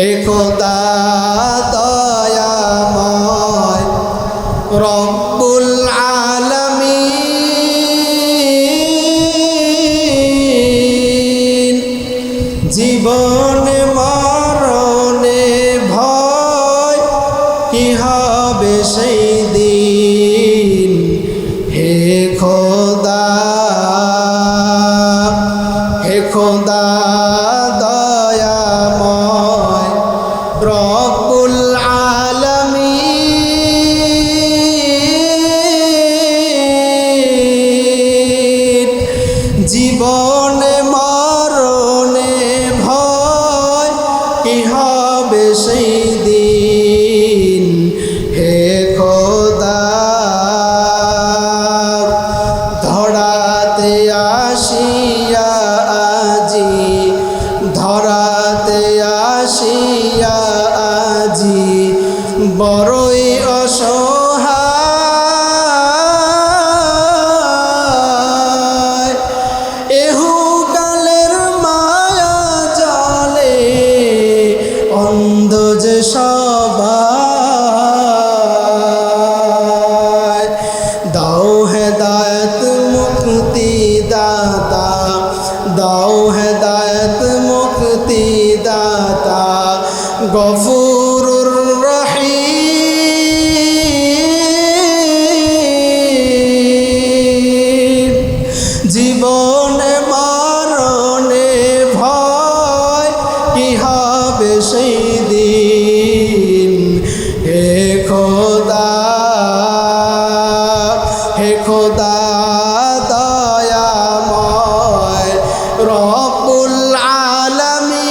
হে খোদা দয়াময় রব্বুল আলামিন, জীবনে মরণে ভয় কি হবে সেই দিন। হে খোদা দয়াময় রব্বুল আলামিন, জীবনে মরণে ভয় কি হবে সেই দিন। হে খোদা ধরাতে আসিয়া আজি বড়ই অসহায়, এহুকালের মায়া জালে অন্ধ যে সবাই। দাও হেদায়েত মুক্তি দাতা, দাও হেদায়েত মুক্তি দাতা গফুরুর রহিম, জীবনে মরণে ভয় কি হবে সেই দিন। হে খোদা দয়াময় রব্বুল আলামিন,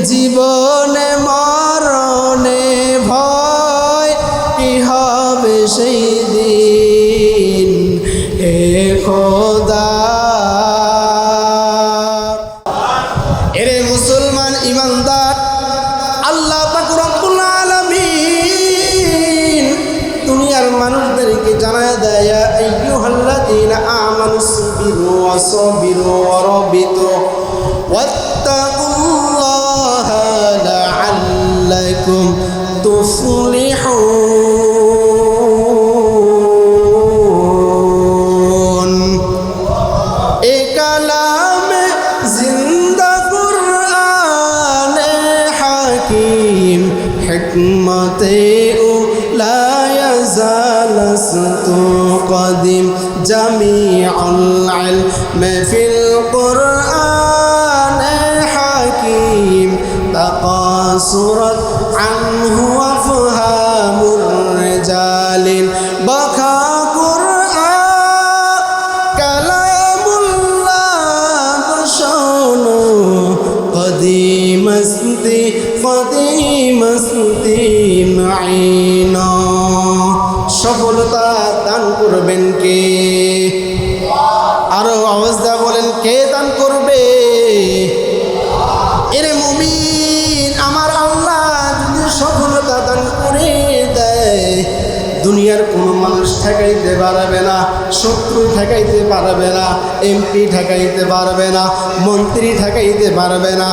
জীবনে মরণে ভয় কি হবে সেই দিন। হে খোদা। এরে মুসলমান ইমানদার, আল্লাহ পাক রব্বুল আলামিন দুনিয়ার মানুষদেরকে জানায় দেয়, ইয়া আইয়ুহাল্লাযীনা আমানু সাবিরু ওয়া সাবিরু ওয়া রাবিতু ওয়াত্তাকুল্লাহা লাআল্লাকুম তুফলিহুন। এ কালামে জিন্দা কুরআনে হাকিম, হিকমতে লা ইয়াজালাস্তু কদিম, জামিউল ইলমি ফিল কুরআনে হাকিম, তাকাসুরাত আনহু আফহামুর রিজালিন, বাকা কুরআন কালামুল্লাহ শোনো, কদিমস্তি মাইনা। সফলতা দান করবেন কে? আরো আওয়াজ দা বলেন, কে দান করবে? এরে মুমিন, আমার আল্লাহ যদি সফলতা দান করে দেয়, দুনিয়ার কোনো মানুষ ঠেকাইতে পারবে না, শত্রু ঠেকাইতে পারবে না, এমপি ঠেকাইতে পারবে না, মন্ত্রী ঠেকাইতে পারবে না,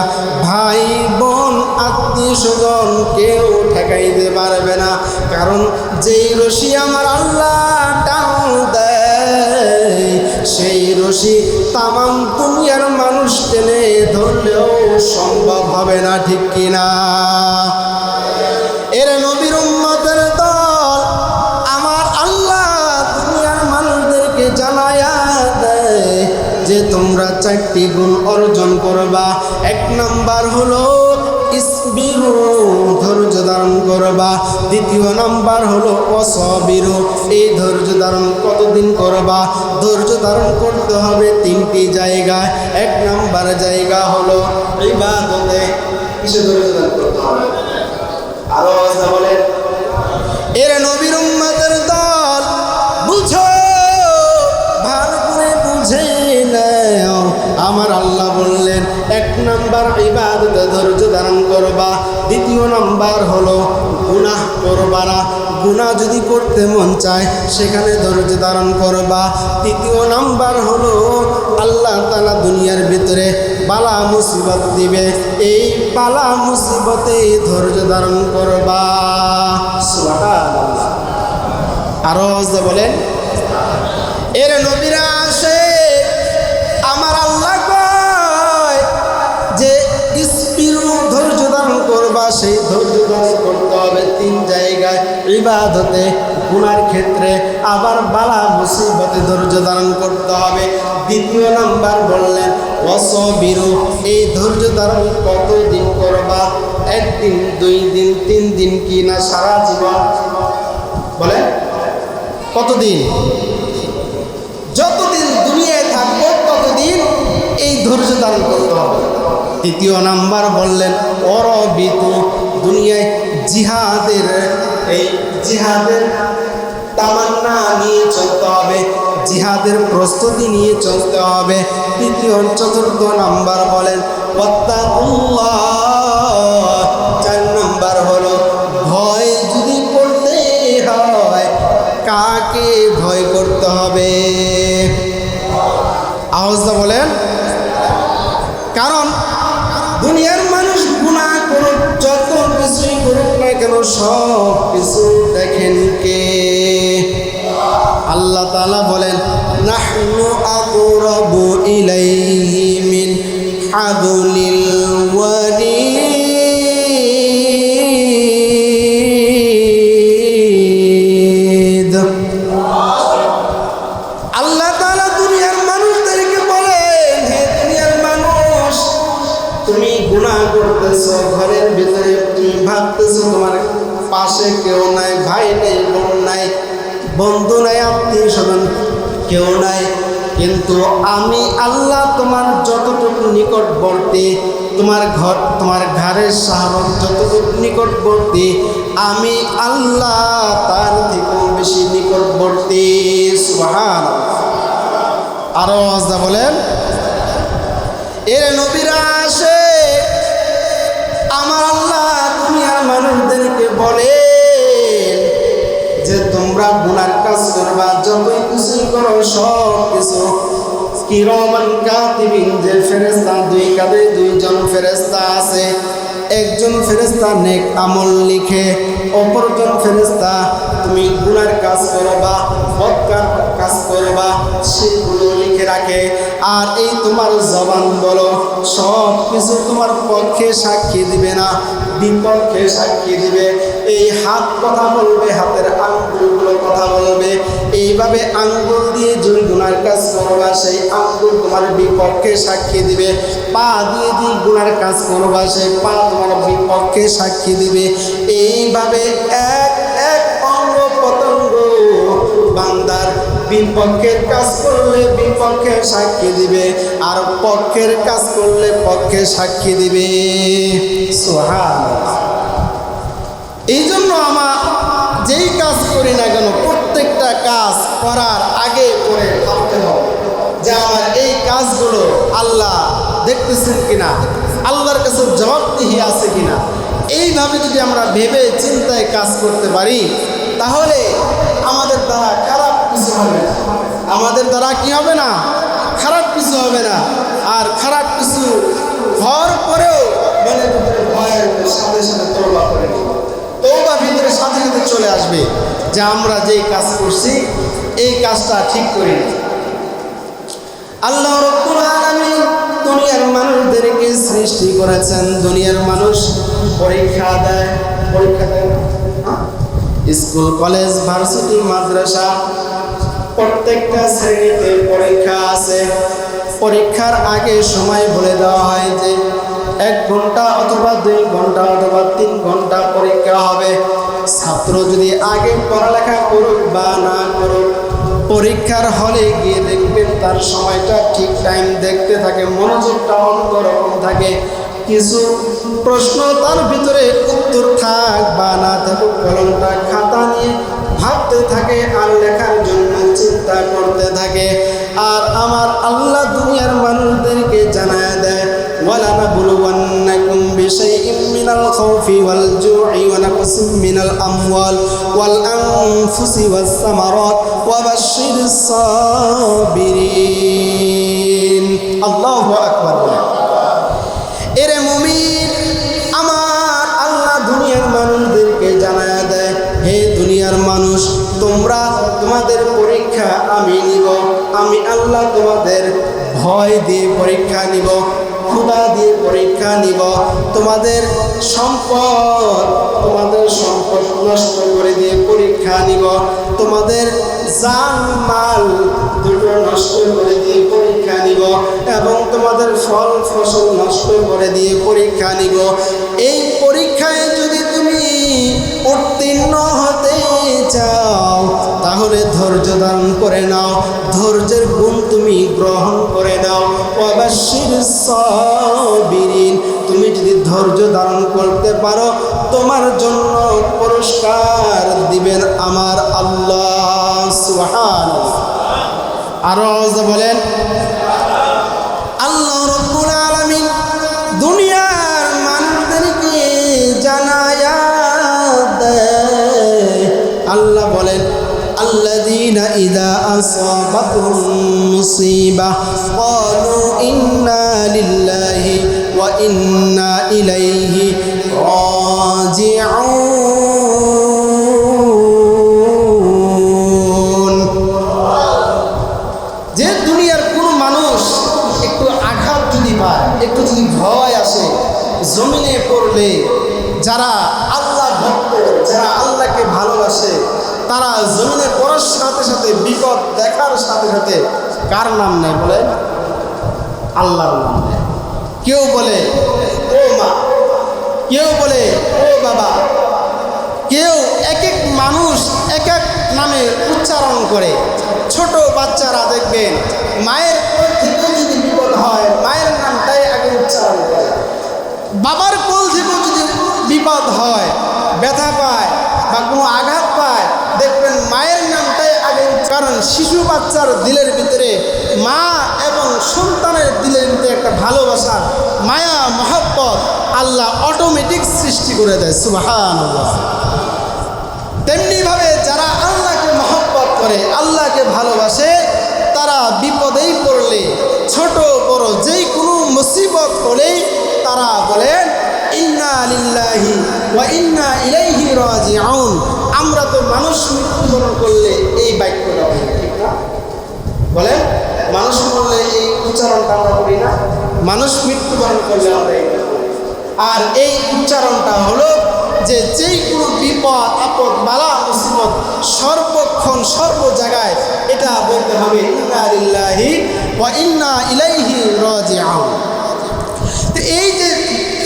ভাই বোন আত্মীয় স্বজন কেউ ঠেকাইতে পারবে না। কারণ যেই রশি আমার আল্লাহ টান দেয়, সেই রশি তামাম দুনিয়ার মানুষ টেনে ধরলেও সম্ভব হবে না, ঠিক কিনা? এর নবীর উম্মতের দল আমার আল্লাহ দুনিয়ার মানুষদেরকে জানায়া দেয় যে তোমরা 4টি গুণ অর্জন করবা। 1 নাম্বার হলো ইসবিরু, ধৈর্য ধারণ করবা। 2য় নাম্বার হলো ওয়াসাবিরু, এই ধৈর্য ধারণ কতদিন করবা? ধৈর্য ধারণ করতে হবে 3টি জায়গায়। 1 নাম্বার জায়গা হলো ইবাদতে, কিসে ধৈর্য ধারণ করতে হবে? আরো কথা বলেন। এর নবীর উম্মতের দল বুঝো, ভালো করে বুঝে নাও। আমার আল্লাহ বললেন, এক নাম্বার ইবাদতে ধৈর্য ধারণ করবা, দ্বিতীয় নাম্বার হলো গুনাহ করবা না, গুনাহ যদি করতে মন চায় সেখানে ধৈর্য ধারণ করবা, তৃতীয় নাম্বার হলো আল্লাহ তাআলা দুনিয়ার ভিতরে বালা মুসিবত দিবে, এই বালা মুসিবতে ধৈর্য ধারণ করবা। সুবহানাল্লাহ। আরো বলেন, এর নবীরা আসে, আমার আল্লাহ কয় যে ইসবিরু ধৈর্য ধারণ করবা, সেই ধৈর্য ধারণ করতে হবে তিন জায়গায়, ইবাদতে, গুনার ক্ষেত্রে, আবার বালা মুসিবতে ধৈর্য ধারণ করতে হবে। দ্বিতীয় নাম্বার বললেন ওয়াসবিরু, এই ধৈর্য ধারণ কতদিন করবা? একদিন, 2 দিন, 3 দিন, কি না সারা জীবন? বলে কতদিন? যতদিন দুনিয়ায় থাকবো ততদিন এই ধৈর্য ধারণ করতে হবে। তৃতীয় নাম্বার বললেন অরবিতু, দুনিয়ায় জিহাদের, এই জিহাদের তামান্না নিয়ে চলতে হবে, জিহাদের প্রস্তুতি নিয়ে চলতে হবে। চতুর্থ নাম্বার বলেন ওয়াত্তাকুল্লাহ, 4 নাম্বার হলো ভয় যদি করতে হয়, কাকে ভয় করতে হবে? আওয়াজটা বলেন। কারণ দুনিয়ার মানুষ গুনাহ করুক, যত কিছুই করুক না কেন, সব কিছু দেখেন কে? আল্লাহ তাআলা বলেন নাহনু আকরাবু ইলাইহি মিন হাবলিল ওয়ারিদ। আল্লাহ তাআলা দুনিয়ার মানুষদেরকে বলেন, হে দুনিয়ার মানুষ, তুমি গুনাহ করতেছো, ঘরের ভিতরে তুমি ভাবতেছো তোমার পাশে কেউ নাই, ভাই নেই, বোন নাই, বন্ধু নাই, আত্মীয় স্বজন কেউ নাই, কিন্তু আমি আল্লাহ তোমার যতটুকু নিকটবর্তী, তোমার ঘর, তোমার ঘরের শাহরত যতটুকু নিকটবর্তী, আমি আল্লাহ তার থেকেও বেশি নিকটবর্তী। সুবহানাল্লাহ। আরো আওয়াজটা বলেন। এর নবীরা আসে, আমার আল্লাহ দুনিয়ার মানুষদেরকে বলে যে তোমরা গুনার কাজ করবা, যতই কিছু করো সব কিছু কিরামান কাতিবিন, যে ফেরেশতা, 2 কাঁধে 2 জন ফেরেশতা আছে, একজন ফেরেশতা নেক আমল লিখে, অপরজন ফেরেশতা তুমি গুনার কাজ করবা, বদকার কাজ করবা, সেগুলো লিখে রাখে। আর এই তোমার জবান বলো, সব কিছু তোমার পক্ষে সাক্ষী দিবে না, বিপক্ষে সাক্ষী দিবে। এই হাত কথা বলবে, হাতের আঙ্গুলগুলো কথা বলবে, এইভাবে আঙ্গুল দিয়ে যে গুনার কাজ করবা, সেই আঙ্গুল তোমার বিপক্ষে সাক্ষী দিবে। পা দিয়ে যে গুনার কাজ করবা, সেই পা তোমার বিপক্ষে সাক্ষী দিবে। এইভাবে এক এক অঙ্গ প্রত্যঙ্গ বান্দার বিপক্ষের কাজ করলে বিপক্ষে সাক্ষী দিবে, আর পক্ষের কাজ করলে পক্ষে সাক্ষী দিবে। সুবহানাল্লাহ। এই জন্য আমার যেই কাজ করি না কেন, প্রত্যেকটা কাজ করার আগে পরে ভাবতে হবে যে আমার এই কাজগুলো আল্লাহ দেখতেছেন কিনা, আল্লাহর কাছে জবাবদিহি আছে কিনা। এইভাবে যদি আমরা ভেবে চিন্তায় কাজ করতে পারি, তাহলে আমাদের দ্বারা খারাপ কিছু হবে না, আমাদের দ্বারা কি হবে না, খারাপ কিছু হবে না। আর খারাপ কিছু হওয়ার পরেও মনে ভয়ের সাথে সাথে তওবা করে নিব, তওবা ভিতরে সাথে সাথে চলে আসবে যে আমরা যেই কাজ করছি এই কাজটা ঠিক করি। আল্লাহ রাব্বুল আলামিন দুনিয়ার মানুষদেরকে সৃষ্টি করেছেন, দুনিয়ার মানুষ পরীক্ষা দেয়, স্কুল, কলেজ, ভার্সিটি, মাদ্রাসা, প্রত্যেকটা শ্রেণীতে পরীক্ষা আছে। পরীক্ষার আগে সময় বলে দেওয়া হয় যে 1 ঘন্টা অথবা 2 ঘন্টা অথবা 3 ঘন্টা পরীক্ষা হবে। ছাত্র যদি আগে পড়ালেখা করুক বা না করুক, পরীক্ষার হলে গিয়ে দেখবেন তার সময়টা ঠিক টাইম দেখতে থাকে, মনোযোগটা অন্যরকম থাকে। কিছু প্রশ্ন তার ভিতরে উত্তর থাক বা না থাকুক, কলমটা খাতা নিয়ে ভাবতে থাকে আর লেখার জন্য চিন্তা করতে থাকে। আর আমার আল্লাহ দুনিয়ার মানুষদেরকে জানায় দেয় খাউফি ওয়াল জুই ওয়া নাকসিম মিনাল আমওয়াল ওয়াল আনফুসি ওয়াস সামারাত ওয়া বাশশিরিস সাবিরিন। আল্লাহু আকবার। এরে মুমিন, আমার আল্লাহ দুনিয়ার মানুষদেরকে জানায়া দেয়, হে দুনিয়ার মানুষ, তোমাদের পরীক্ষা আমি নিব। আমি আল্লাহ তোমাদের ভয় দিয়ে পরীক্ষা নিব, ক্ষুধা দিয়ে পরীক্ষা নিব, তোমাদের সম্পদ নষ্ট করে দিয়ে পরীক্ষা নিব, তোমাদের জান মাল দুটো নষ্ট করে দিয়ে পরীক্ষা নিব, এবং তোমাদের ফল ফসল নষ্ট করে দিয়ে পরীক্ষা নিব। এই পরীক্ষায় যদি তুমি উত্তীর্ণ হতে চাও তাহলে ধৈর্য ধারণ করে নাও, ধৈর্যের গুণ তুমি গ্রহণ করে নাও। ওয়াবাশশিরিস সাবিরিন, তুমি যদি ধৈর্য ধারণ করতে পারো তোমার জন্য পুরস্কার দিবেন আমার আল্লাহ সুবহানাল্লাহ। আরো বলেন, আল্লাহ রাব্বুল আলামিন দুনিয়ার মানুষদেরকে জানায়া দেয়। আল্লাহ বলেন, আল্লাযীনা ইযা আসাবাতুহুম মুসিবাহ ক্বালু ইন্না লিল্লাহি ওয়া ইন্না ইলাইহি রাজিউন। যে দুনিয়ার কোন মানুষ একটু আঘাত যদি পায়, একটু যদি ভয় আসে, জমিনে পড়লে যারা আল্লাহ ভক্ত, যারা আল্লাহকে ভালোবাসে, তারা জমিনে পড়ার সাথে সাথে, বিপদ দেখার সাথে সাথে কার নাম নেয় বলে? আল্লাহর নাম নেয়। কেউ বলে ও মা, কেউ বলে ও বাবা, কেউ এক এক মানুষ এক এক নামে উচ্চারণ করে। ছোট বাচ্চারা দেখবেন মায়ের কোল থেকেও যদি বিপদ হয় মায়ের নামটাই আগে উচ্চারণ করে, বাবার কোল থেকেও যদি বিপদ হয়, ব্যথা পায় বা কোনো আঘাত পায়, দেখবেন মায়ের নামটাই আগে। কারণ শিশু বাচ্চার দিলের ভিতরে মা এবং সন্তানের দিলের ভিতরে একটা ভালোবাসা, মায়া, মহব্বত আল্লাহ অটোমেটিক সৃষ্টি করে দেয়। সুবহানাল্লাহ। তেমনিভাবে যারা আল্লাহকে মহব্বত করে, আল্লাহকে ভালোবাসে, তারা বিপদেই পড়লে, ছোট বড় যেই কোনো মুসিবত হলেই তারা বলেন ইন্না লিল্লাহি ওয়া ইন্না ইলাইহি রাজিউন। আমরা তো মানুষ মৃত্যুবরণ করলে এই বাক্যটা বলি, ঠিক না? বলেন, মানুষ মরলে এই উচ্চারণটা আমরা করি না? মানুষ মৃত্যুবরণ করলে আমরা এই, আর এই উচ্চারণটা হলো যে যেই কোনো বিপদ আপদ বালা মুসিবত সর্বক্ষণ সর্ব জায়গায় এটা বলতে হবে ইন্না লিল্লাহি ওয়া ইন্না ইলাইহি রাজিউন। এই যে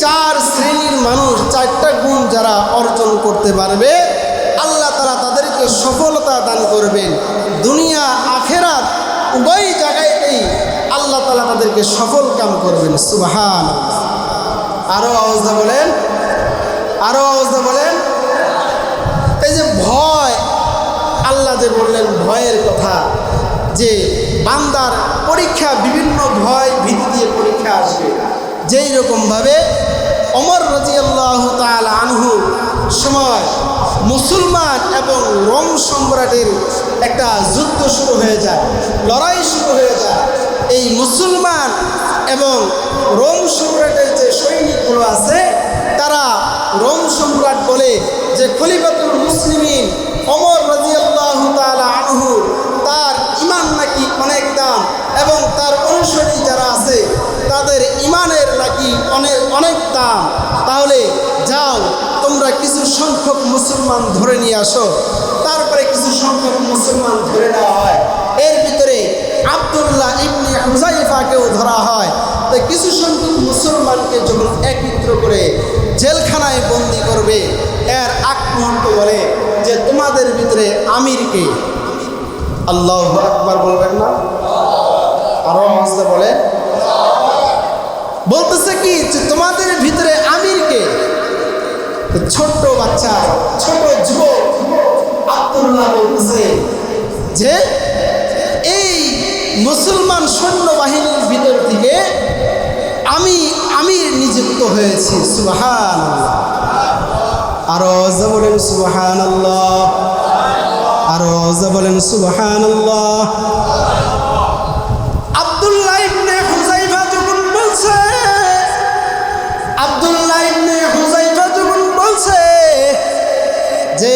চার শ্রেণীর মানুষ, চারটা গুণ যারা অর্জন করতে পারবে, আল্লাহ তাআলা তাদেরকে সফলতা দান করবেন। দুনিয়া আখিরাত উভয় জায়গাতেই আল্লাহ তাআলা তাদেরকে সফল কাম করবেন। সুবহানাল্লাহ। আরো আওয়াজ বলেন, আরো আওয়াজ বলেন। এই যে ভয়, আল্লাহ যে বললেন ভয়ের কথা, যে বান্দার পরীক্ষা বিভিন্ন ভয় ভীতি দিয়ে পরীক্ষা আসবে। যেই রকমভাবে ওমর রাদিয়াল্লাহু তাআলা আনহু সময় মুসলমান এবং রোম সম্রাটের একটা যুদ্ধ শুরু হয়ে যায়, লড়াই শুরু হয়ে যায়। এই মুসলমান এবং রোম সম্রাটের যে সৈনিকগুলো আছে, তারা রোম সম্রাট বলে যে খলিফাতুল মুসলিমিন ওমর রাদিয়াল্লাহু তাআলা আনহু, তার ঈমান নাকি অনেক দাম, এবং তার অনুসারী যারা আছে তাদের ঈমানের নাকি অনেক দাম। তাহলে যাও তোমরা কিছু সংখ্যক মুসলমান ধরে নিয়ে আসো। তারপরে কিছু সংখ্যক মুসলমান ধরে নেওয়া হয়। এর ভিতরে আব্দুল্লাহ ইবনে হুযাইফাকেও ধরা হয়। তো কিছু সংখ্যক মুসলমানকে যখন একত্র করে জেলখানায় বন্দি করবে, এর আগ মুহূর্ত বলে যে তোমাদের ভিতরে আমিরকে। আল্লাহু আকবার বলবেন না? আরো আওয়াজে বলে, বলতেছে কি যে তোমাদের ভিতরে আমিরকে। ছোট্ট বাচ্চা, ছোট যুবক আব্দুল্লাহ বলতেছে যে এই মুসলমান সৈন্যবাহিনীর ভিতর থেকে আমি আমির নিযুক্ত হয়েছি। সুবহানাল্লাহ। আরো জোরে বলেন সুবহানাল্লাহ, আরো জোরে বলেন সুবহানাল্লাহ। আব্দুল্লাহ ইবনে হুযায়ফা যখন বলছে, আব্দুল্লাহ ইবনে হুযায়ফা যখন বলছে যে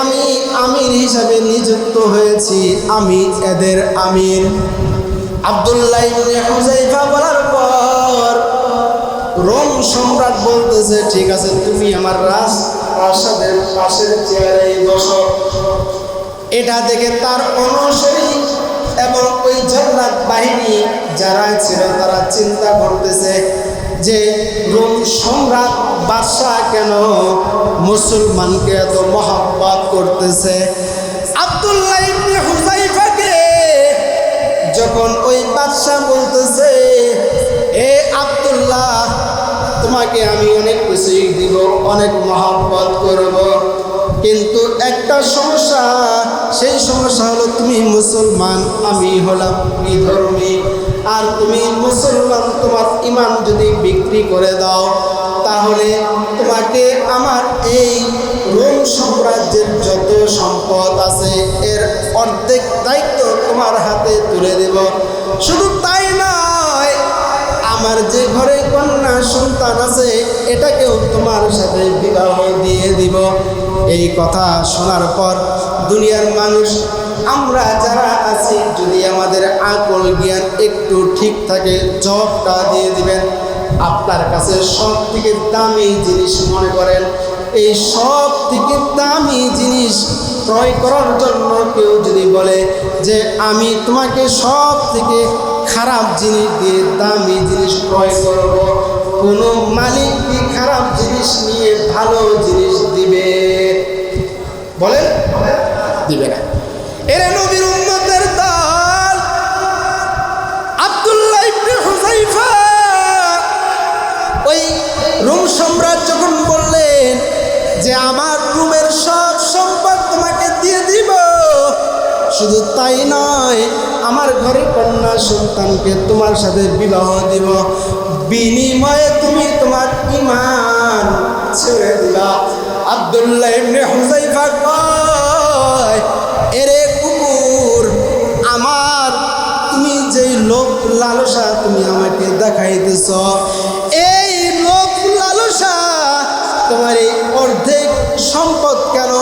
আমি আমির হিসাবে নিযুক্ত হয়েছি, আমি এদের আমির। আব্দুল্লাহ ইবনে হুযায়ফা বলার পর রোম সম্রাট বলতেছে, ঠিক আছে, তুমি আমার রাজপ্রাসাদের পাশের চেয়ারে বসো। এটা দেখে তার অনুসারী এবং ওই জল্লাদ বাহিনী যারা ছিল তারা চিন্তা করতেছে যে রোম সম্রাট বাদশাহ কেন মুসলমানকে এত মহব্বত করতেছে। আব্দুল্লাহ ইবনে হুযায়ফাকে যখন ওই বাদশাহ বলতেছে, এ আব্দুল্লাহ, তোমাকে আমি অনেক কিছুই দিব, অনেক মহব্বত করব, কিন্তু একটা সমস্যা, সেই সমস্যা হলো তুমি মুসলমান, আমি হলাম বিধর্মী। আর তুমি মুসলমান, তোমার ঈমান যদি বিক্রি করে দাও তাহলে তোমাকে আমার এই রোম সাম্রাজ্যের যত সম্পদ আছে এর অর্ধেক দায়িত্ব তোমার হাতে তুলে দেব। শুধু তাই নয়, আমার যে ঘরে কন্যা সন্তান আছে এটাকেও তোমার সাথে বিবাহ দিয়ে দিব। এই কথা শোনার পর দুনিয়ার মানুষ, আমরা যারা আছি, যদি আমাদের আকল জ্ঞান একটু ঠিক থাকে, জবটা দিয়ে দিবেন। আপনার কাছে সব থেকে দামি জিনিস মনে করেন, এই সব থেকে দামি জিনিস ক্রয় করার জন্য কেউ যদি বলে যে আমি তোমাকে সব থেকে খারাপ জিনিস দিয়ে দামি জিনিস ক্রয় করব, কোনো মালিক কি খারাপ জিনিস নিয়ে ভালো জিনিস দিবে? বলেন, দিবে না। এরা নবীর উম্মতের দল। আব্দুল্লাহ ইবনে হুযায়ফা ওই রোম সম্রাট যখন বললেন যে আমার রোমের সব সম্পদ তোমাকে দিয়ে দিব, শুধু তাই নয়, আমার ঘরে কন্যা সন্তানকে তোমার সাথে বিবাহ দিব, বিনিময়ে তুমি তোমার ঈমান ছেড়ে দিবা। আব্দুল্লাহ ইবনে হুযায়ফা কয়, এরে কুকুর, আমার তুমি যেই লোভ লালসা তুমি আমাকে দেখাইতেছ, এই লোভ লালসা তোমার এই অর্ধেক সম্পদ কেন,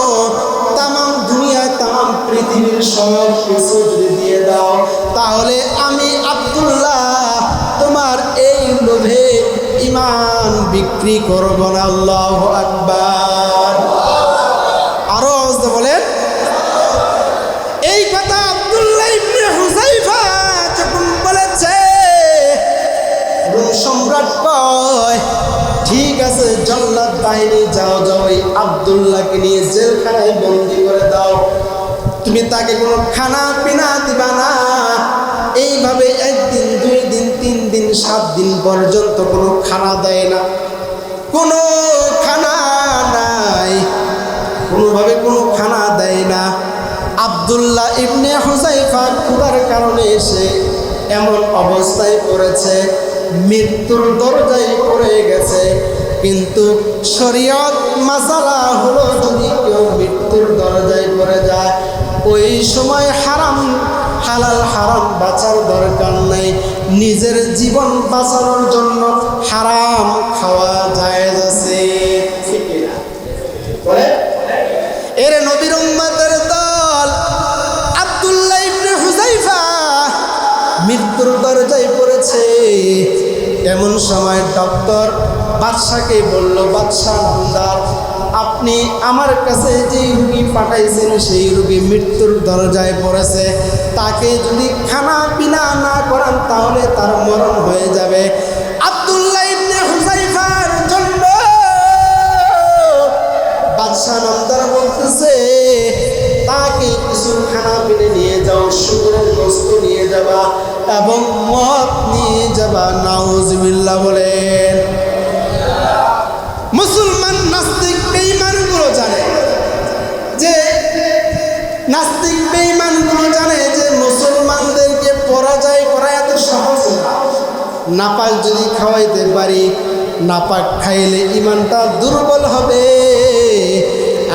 তামাম দুনিয়া তামাম পৃথিবীর সব কিছু যদি দিয়ে দাও তাহলে আমি আব্দুল্লাহ তোমার এই লোভে ঈমান বিক্রি করব না। আল্লাহু আকবার। আরো বলেন। এই কথা আব্দুল্লাহ ইবনে হুযায়ফা যখন বলেছে, রোম সম্রাট কয়, ঠিক আছে, জল্লাদ বাহিনী যাও, যাও, এই আব্দুল্লাহকে নিয়ে জেলখানায় বন্দি করে দাও। তুমি তাকে কোনো খানা পিনা দিবা না। এইভাবে একদিন, 2 দিন, 3 দিন, 7 দিন পর্যন্ত কোনো খানা দেয় না, কোনো খানা নাই, কোনোভাবে কোনো খানা দেয় না। আব্দুল্লাহ ইবনে হুযায়ফা ক্ষুধার কারণে এসে এমন অবস্থায় পড়েছে, মৃত্যুর দরজায় পড়ে গেছে। কিন্তু শরীয়ত মাসালা হলো, যদি কেউ মৃত্যুর দরজায় পড়ে যায় ওই সময় হারাম হালাল হারাম বাঁচার দরকার নেই, নিজের জীবন বাঁচানোর জন্য হারাম খাওয়া জায়েজ আছে। ঠিক না? বলে এর নবীর উম্মতের দল। আব্দুল্লাহ ইবনে হুযায়ফা মৃত্যুর দরজায় পড়েছে। এমন সময় ডক্টর বাদশাকে বলল, বাদশাহ নামদার, আপনি আমার কাছে যে রুগী পাঠাইছেন সেই রুগী মৃত্যুর দরজায় পড়েছে, তাকে যদি খানা পিনা না করান তাহলে তার মরণ হয়ে যাবে। আব্দুল্লাহ ইবনে হুযায়ফার জন্য বাদশাহ নামদার বলতেছে, তাকে কিছু খানা পিনে নিয়ে যাও, শুকরের গোশত নিয়ে যাবা এবং মদ নিয়ে যাবা। নাউজুবিল্লাহ বলেন। মুসলমান নাস্তিক বেঈমানগুলো জানে যে, নাস্তিক বেঈমানগুলো জানে যে মুসলমানদেরকে পরাজয় করা এত সহজ না। নাপাক যদি খাওয়াইতে পারি, নাপাক খাইলে ঈমানটা দুর্বল হবে।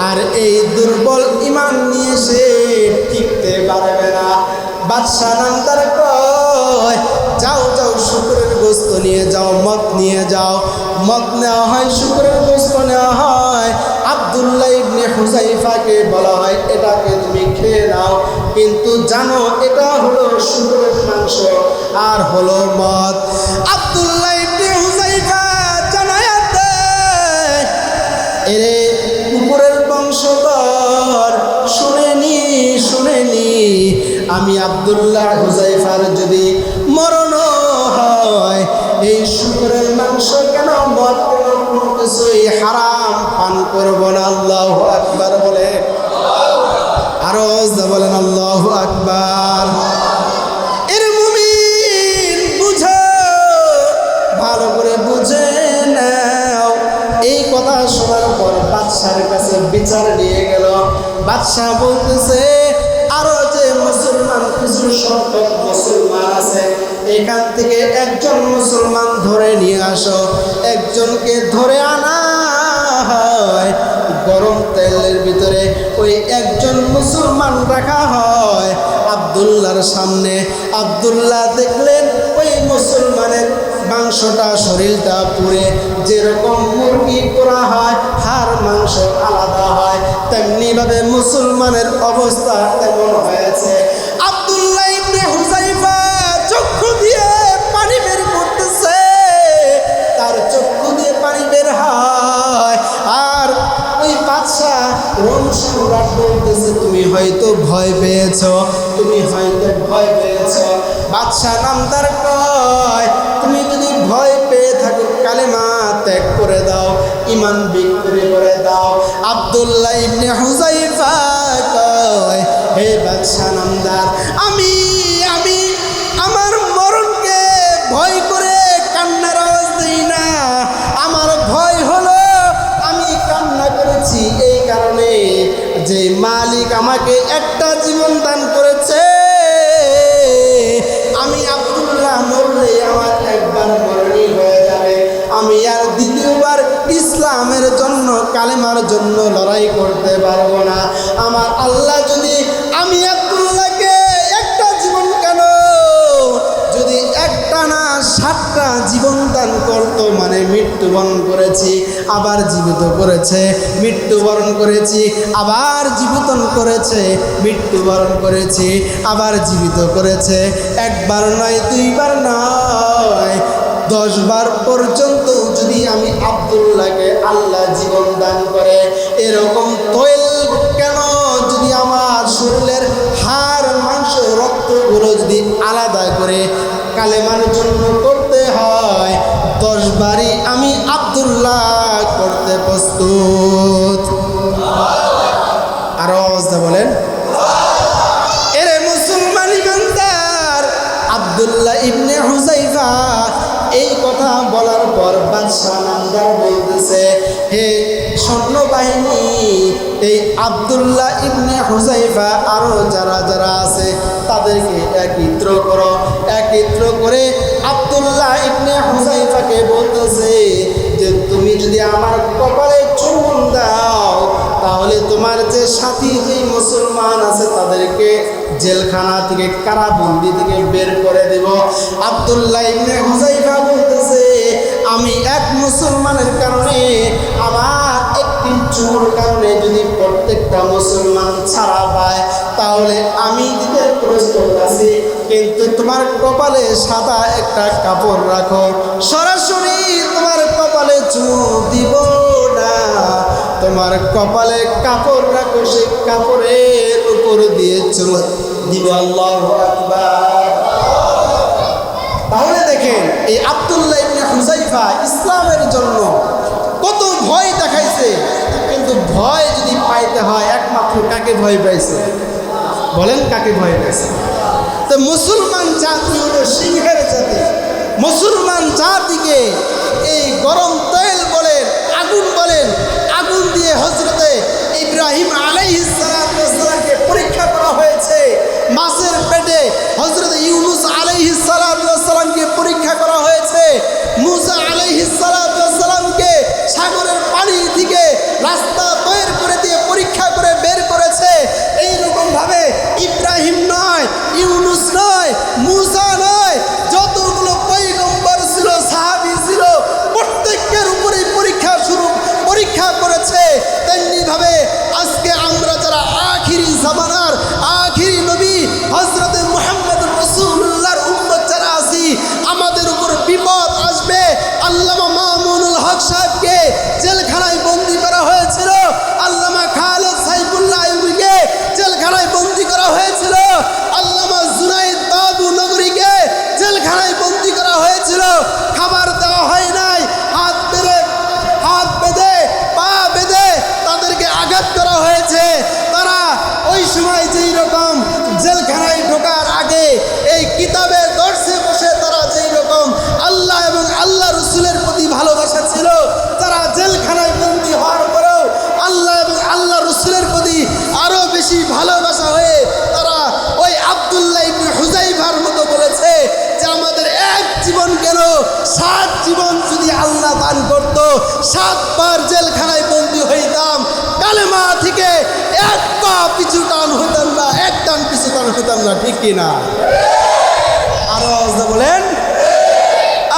আর এই দুর্বল ঈমান নিয়ে সে টিকতে পারবে না। বাদশা নামদার কয়, যাও যাও শুকরের গোস্ত নিয়ে যাও, মদ নিয়ে যাও। মদ নেওয়া হয়, শুকরের গোস্ত নেওয়া হয়। আব্দুল্লাহ ইবনে হুযায়ফাকে বলা হয় এটাকে তুমি খেয়ে নাও, কিন্তু জানো এটা হলো শুকরের মাংস আর হলো মদ। আব্দুল্লাহ ইবনে হুযায়ফা জানায়া দেয়, এরে কুকুরের বংশধর, শুনেনি আমি আব্দুল্লাহ হুযায়ফার যদি মরণ হয়, এই শুকরের মাংস কেন, মদ কেন, কোনো কিছুই হারাম পান করব না। আল্লাহু আকবার বলে, আরো বলেন আল্লাহু আকবার। এর মুমিন বুঝো, ভালো করে বুঝে নাও। এই কথা শোনার পর বাদশার কাছে বিচার নিয়ে গেল। বাদশাহ বলতেছে, আরো যে মুসলমান কিছু সংখ্যক মুসলমান আছে, এখান থেকে একজন মুসলমান ধরে নিয়ে আসো। একজনকে ধরে আনা হয়, গরম তেলের ভিতরে ওই একজন মুসলমান রাখা হয় আব্দুল্লাহর সামনে। আব্দুল্লাহ দেখলেন ওই মুসলমানের মাংসটা, শরীরটা পুড়ে যেরকম মুরগি করা হয়, হাড় মাংস আলাদা হয়, তেমনিভাবে মুসলমানের অবস্থা তেমন হয়েছে। আব্দুল্লাহ ইবনে হুযায়ফা চক্ষু দিয়ে পানি বের করতেছে, তার চক্ষু দিয়ে পানি বের হয়। আর ওই বাদশা রোম সম্রাট বলতেছে, তুমি হয়তো ভয় পেয়েছ, তুমি হয়তো ভয় পেয়েছ। বাদশা নামদার কয়, তুমি যদি ভয় পেয়ে থাকো কালেমা ত্যাগ করে দাও, ঈমান বিক্রি করে দাও। আব্দুল্লাহ ইবনে হুযায়ফা কয়, হে বাদশা নামদার, আমি আমার মরণকে ভয় করে কান্নার আওয়াজ দেই না। আমার ভয় হলো আমি কান্না করেছি এই কারণে যে মালিক আমাকে একটা জীবন দান করেছে। আমি আব্দুল্লাহ মরলে আমার একবার মরণই হয়ে যাবে, আমি আর দ্বিতীয়বার ইসলামের জন্য, কালেমার জন্য লড়াই করতে পারবো না। আমার আল্লাহ যদি আমি আব্দুল্লাহকে একটা জীবন কেন, যদি একটা না 7টা জীবন দান করতো, মানে মৃত্যুবরণ করেছি আবার জীবিত করেছে, মৃত্যুবরণ করেছি আবার জীবিত করেছে, মৃত্যুবরণ করেছি আবার জীবিত করেছে, একবার নয়, 2বার নয়, 10 বার পর্যন্ত যদি আমি আব্দুল্লাহকে আল্লাহ জীবন দান করে, এরকম তৈল কেন যদি আমার শরীরের হাড় মাংস রক্তগুলো যদি আলাদা করে কালেমার জন্য করতে হয়, 10 বারই আমি আব্দুল্লাহ করতে প্রস্তুত। আরো অবস্থা বলেন, এরে মুসলমান ইমানদার। আব্দুল্লাহ ইবনে হুযায়ফা এই কথা বলার পর বাদশা নামদার বলতেছে, হে সৈন্যবাহিনী, এই আব্দুল্লাহ ইবনে হুযায়ফা আরো যারা যারা আছে তাদেরকে একত্র করো। একত্র করে আব্দুল্লাহ ইবনে হুযায়ফাকে বলতেছে যে, তুমি যদি আমার কপালে চুম্বন দাও, তাহলে তোমার যে সাথী যে মুসলমান আছে তাদেরকে জেলখানা থেকে, কারাবন্দি থেকে বের করে দেব। আব্দুল্লাহ ইবনে হুযায়ফা বলতেছে, আমি এক মুসলমানের কারণে, আমার একটি চুমুর কারণে যদি প্রত্যেকটা মুসলমান ছাড়া পায়, তাহলে আমি দিতে প্রস্তুত আছি, কিন্তু তোমার কপালে সাদা একটা কাপড় রাখো। সরাসরি তোমার কপালে চুমু দিব না, তোমার কপালে কাপড় রাখো, সেই কাপড়ের উপর দিয়ে চুমু দিব। আল্লাহু আকবার। তাহলে দেখেন, এই আব্দুল্লাহ ইবনে হুযায়ফা ইসলামের জন্য কত ভয় দেখাইছে, কিন্তু ভয় যদি পাইতে হয় একমাত্র কাকে ভয় পাইছে বলেন, কাকে ভয় পাইছে? তো মুসলমান জাতি হলো সিংহের জাতি। মুসলমান জাতিকে এই গরম তেল বলেন, আগুন বলেন, আগুন দিয়ে হযরতে ইব্রাহিম আলাইহিস সালামকে পরীক্ষা করা হয়েছে। মাছের পেটে হযরতে ইউনূস আলাইহিস সালামকে পরীক্ষা করা হয়েছে। মূসা আলাইহিস সালামকে সাগরের পানি থেকে রাস্তা বের করে দিয়ে 7 বার জেলখানায় বন্দী হইতাম, কালেমা থেকে এক পা পিছু টান হইতাম না, এক টান পিছু টান হইতাম না, ঠিক কিনা? আরো আওয়াজ বলেন।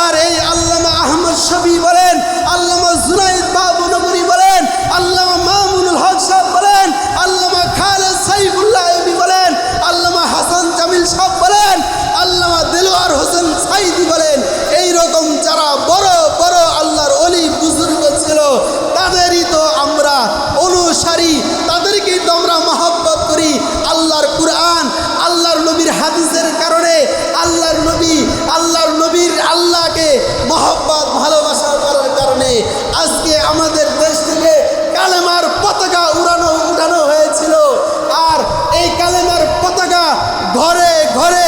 আর এই আল্লামা আহমদ শফি বলেন, আল্লামা জুনাইদ বাবুনগরী বলেন, আল্লামা মামুনুল হক সাহেব বলেন, আল্লামা খালেদ সাইফুল্লাহ আইবি বলেন, আল্লামা হাসান জামিল সাহেব বলেন, আল্লামা দেলোয়ার হোসেন সাইদি বলেন, এই রকম যারা বড় বড় আল্লাহর ওলি বুজুর্গ ছিল তাদেরই তো আমরা অনুসারী, তাদেরকেই তো আমরা মহব্বত করি। আল্লাহর কুরআন, আল্লাহর নবীর হাদিসের কারণে আল্লাহর নবীর আল্লাহকে মহব্বত ভালোবাসা করার কারণে আজকে আমাদের দেশ থেকে কালেমার পতাকা উঠানো হয়েছিল। আর এই কালেমার পতাকা ঘরে ঘরে,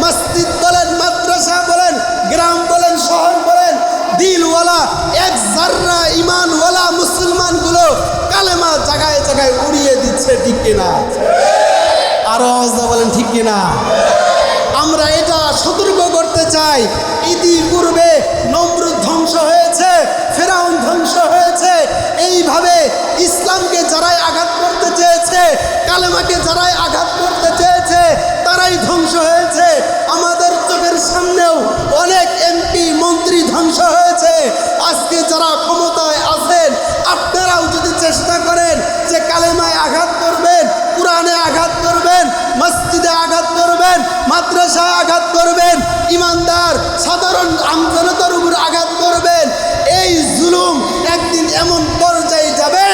মসজিদ বলেন, মাদ্রাসা বলেন, গ্রাম বলেন, শহর বলেন, দিলওয়ালা এক জাররা ইমানওয়ালা মুসলমানগুলো কালেমা জায়গায় জায়গায় উড়িয়ে দিচ্ছে, ঠিক কিনা? আরো আওয়াজ বলেন, ঠিক কিনা? আমরা এটা সতর্ক করতে চাই। ইতিপূর্বে নমরুদ ধ্বংস হয়েছে, ফেরাউন ধ্বংস হয়েছে, এইভাবে ইসলামকে যারাই আঘাত করতে চেয়েছে, কালেমাকে যারাই আঘাত করতে চেয়েছে তারাই ধ্বংস হয়েছে। আমাদের চোখের সামনেও অনেক এমপি মন্ত্রী ধ্বংস হয়েছে। আজকে যারা ক্ষমতায় আছেন আপনারাও যদি চেষ্টা করেন যে কালেমায় আঘাত করবেন, কোরআনে আঘাত করবেন, মসজিদে আঘাত করবেন, মাদ্রাসায় আঘাত করবেন, ইমানদার সাধারণ আমজনতার উপর আঘাত করবেন, এই জুলুম একদিন এমন পর্যায়ে যাবে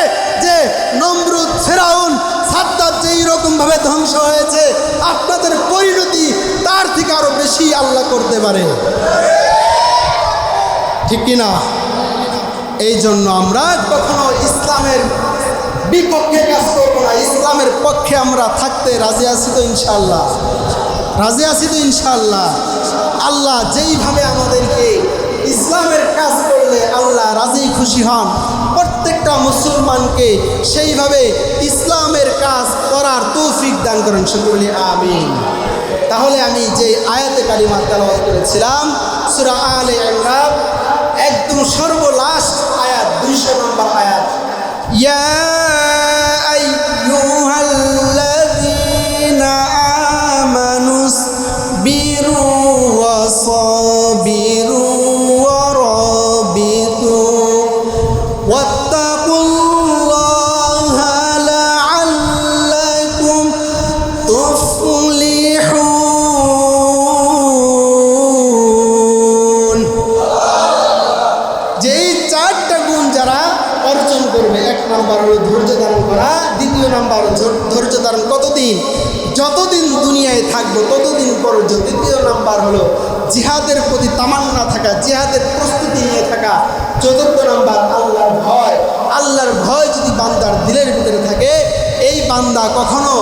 যে নমরুদ, ফেরাউন, সাদ্দাত যেই রকমভাবে ধ্বংস হয়েছে আপনাদের পরিণতি তার থেকে আরো বেশি আল্লাহ করতে পারে, ঠিক কিনা? এই জন্য আমরা কখনো ইসলামের বিপক্ষে কাজ করবো না, ইসলামের পক্ষে আমরা থাকতে রাজি আছি তো ইনশাআল্লাহ, রাজি আছি তো ইনশাআল্লাহ। আল্লাহ যেইভাবে আমাদেরকে ইসলামের কাজ করলে আল্লাহ রাজি খুশি হন, প্রত্যেকটা মুসলমানকে সেইভাবে ইসলামের কাজ করার তৌফিক দান করেন, সকলে বলি আমিন। তাহলে আমি যে আয়াতে কারিমা তেলাওয়াত করেছিলাম সূরা আলে ইমরান, একদম সর্বলাস্ট আয়াত, 200 নম্বর আয়াত, ইয়া আইয়ুহাল্লাযীনা আমানুসবিরু ওয়াসাবিরু ওয়ারাবিতু ওয়াত্তাকুল্লাহা লাআল্লাকুম তুফলিহুন। যেই 4টা গুণ যারা অর্জন করবে, 1 নাম্বার হলো ধৈর্য ধারণ করা, 2 নাম্বার ধৈর্য ধারণ কতদিন? যতদিন দুনিয়ায় থাকবো ততদিন পর্যন্ত। 3 নাম্বার হলো জিহাদের প্রতি তামান্না থাকা, জিহাদের প্রস্তুতি নিয়ে থাকা। 4 নাম্বার আল্লাহর ভয়। আল্লাহর ভয় যদি বান্দার দিলের ভিতরে থাকে, এই বান্দা কখনো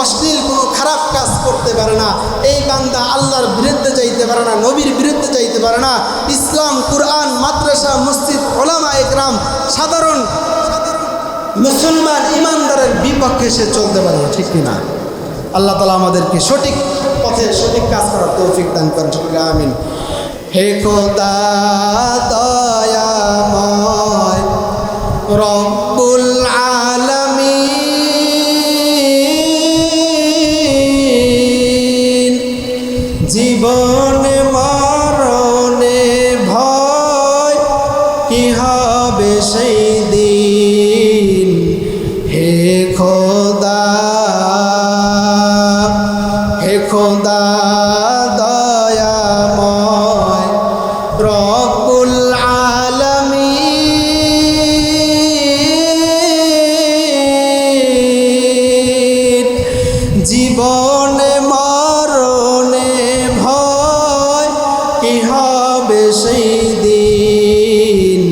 অশ্লীল কোনো খারাপ কাজ করতে পারে না, এই বান্দা আল্লাহর বিরুদ্ধে যাইতে পারে না, নবীর বিরুদ্ধে যাইতে পারে না, ইসলাম, কুরআন, মাদ্রাসা, মসজিদ, ওলামা একরাম, সাধারণ মুসলমান ইমানদারের বিপক্ষে সে চলতে পারে না, ঠিক কিনা? আল্লাহ তাআলা আমাদেরকে সঠিক পথে সঠিক কাজ করার তৌফিক দান করেন, সকলে আমিন। হে খোদা দয়াময় রব্বুল আলামিন, জীবনে মরণে ভয় কি হবে সেই দিন। হে খোদা, হে খোদা দয়াময় রব্বুল আলামিন, জীবনে মরণে ভয় কি হবে সেই দিন।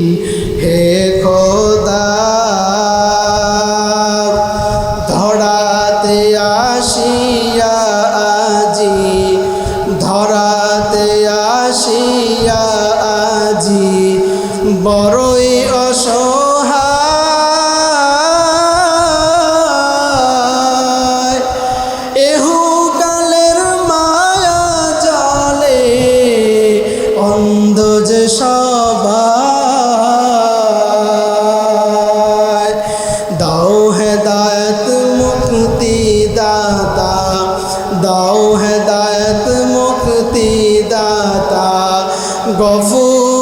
হে খোদা ধরাতে আসিয়া আজি, ধরাতে আসিয়া আজি বড়ই অসহায়। এহুকালের মায়া জালে অন্ধ যে সবাই, গফুর